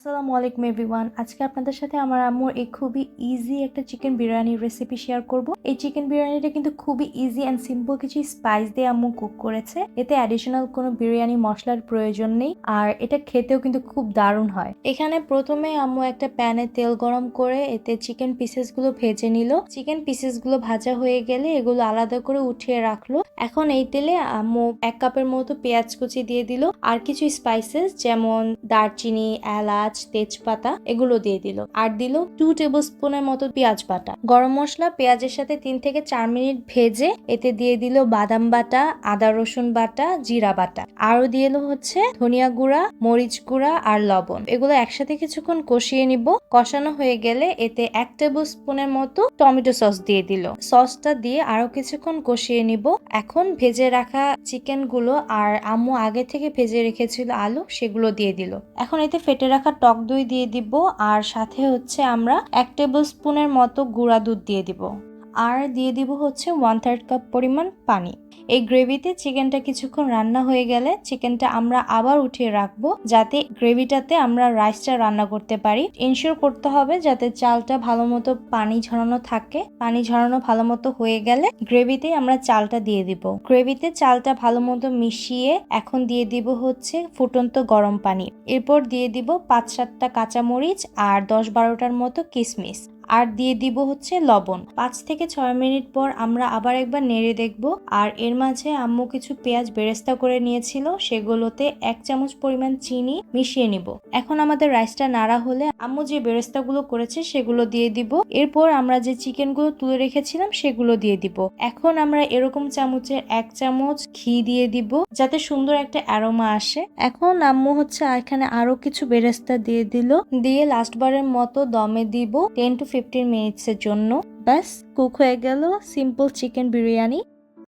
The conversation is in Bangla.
আসসালামু আলাইকুম এভরিওয়ান। আজকে আপনাদের সাথে আমার আম্মুর এই খুবই ইজি একটা চিকেন বিরিয়ানির রেসিপি শেয়ার করব। এই চিকেন বিরিয়ানিটা কিন্তু খুবই ইজি অ্যান্ড সিম্পল কিছু স্পাইস দিয়ে আম্মু কুক করেছে। এতে অ্যাডিশনাল কোনো বিরিয়ানি মশলার প্রয়োজন নেই, আর এটা খেতেও কিন্তু খুব দারুণ হয়। এখানে প্রথমে আম্মু একটা প্যানে তেল গরম করে এতে চিকেন পিসেসগুলো ভেজে নিল। চিকেন পিসেসগুলো ভাজা হয়ে গেলে এগুলো আলাদা করে উঠিয়ে রাখলো। এখন এই তেলে আম্মু 1 কাপের মতো পেঁয়াজ কুচি দিয়ে দিল, আর কিছু স্পাইসেস যেমন দারচিনি, এলাচ, তেজপাতা এগুলো দিয়ে দিল, আর দিল 2 টেবিল স্পুনের মতো পেঁয়াজ বাটা। গরম মশলা পেঁয়াজের সাথে 3 থেকে 4 মিনিট ভেজে এতে দিয়ে দিল বাদাম বাটা, আদা রসুন বাটা, জিরা বাটা, আরো দিয়ে দিল ধনিয়া গুঁড়া, মরিচ গুঁড়া আর লবণ। এগুলো একসাথে কিছুক্ষণ কষিয়ে নিব। কষানো হয়ে গেলে এতে 1 টেবিল স্পুনের মতো টমেটো সস দিয়ে দিল। সসটা দিয়ে আরো কিছুক্ষণ কষিয়ে নিব। এখন ভেজে রাখা চিকেন গুলো আর আম্মু আগে থেকে ভেজে রেখেছিল আলু, সেগুলো দিয়ে দিল। এখন এতে ফেটে রাখা টক দই দিয়ে দিব, আর সাথে আমরা 1 টেবিল স্পুনের মতো গুঁড়া দুধ দিয়ে দিব, আর দিয়ে দিব 1/3 কাপ পরিমাণ পানি। এই গ্রেভিতে চিকেনটা কিছুক্ষণ রান্না হয়ে গেলে চিকেনটা আমরা আবার উঠিয়ে রাখবো, যাতে গ্রেভিটাতে আমরা রাইসটা রান্না করতে পারি। ইনশিওর করতে হবে যাতে চালটা ভালো মতো পানি ঝরানো থাকে। পানি ঝরানো ভালো মতো হয়ে গেলে গ্রেভিতে আমরা চালটা দিয়ে দিব। গ্রেভিতে চালটা ভালো মতো মিশিয়ে এখন দিয়ে দিব ফুটন্ত গরম পানি। এরপর দিয়ে দিব 5-7টা কাঁচামরিচ আর 10-12টার মতো কিশমিশ, আর দিয়ে দিব লবণ। 5 থেকে 6 মিনিট পর আমরা আবার একবার নেড়ে দেখব। আর এর মাঝে আম্মু কিছু পেঁয়াজ বেরেস্তা করে নিয়েছিল, সেগুলোতে 1 চামচ পরিমাণ চিনি মিশিয়ে নিব। এখন আমাদের রাইসটা নাড়া হলে আম্মু যে বেরেস্তাগুলো করেছে সেগুলো দিয়ে দিব। এরপর আমরা যে চিকেনগুলো তুলে রেখেছিলাম সেগুলো দিয়ে দিব। এখন আমরা এরকম চামচের 1 চামচ ঘি দিয়ে দিব, যাতে সুন্দর একটা অ্যারোমা আসে। এখন আম্মু এখানে আরো কিছু বেরেস্তা দিয়ে দিল, দিয়ে লাস্ট বারের মতো দমে দিব 10 to 15 মিনিটসের জন্য। ব্যাস, কুক হয়ে গেল সিম্পল চিকেন বিরিয়ানি।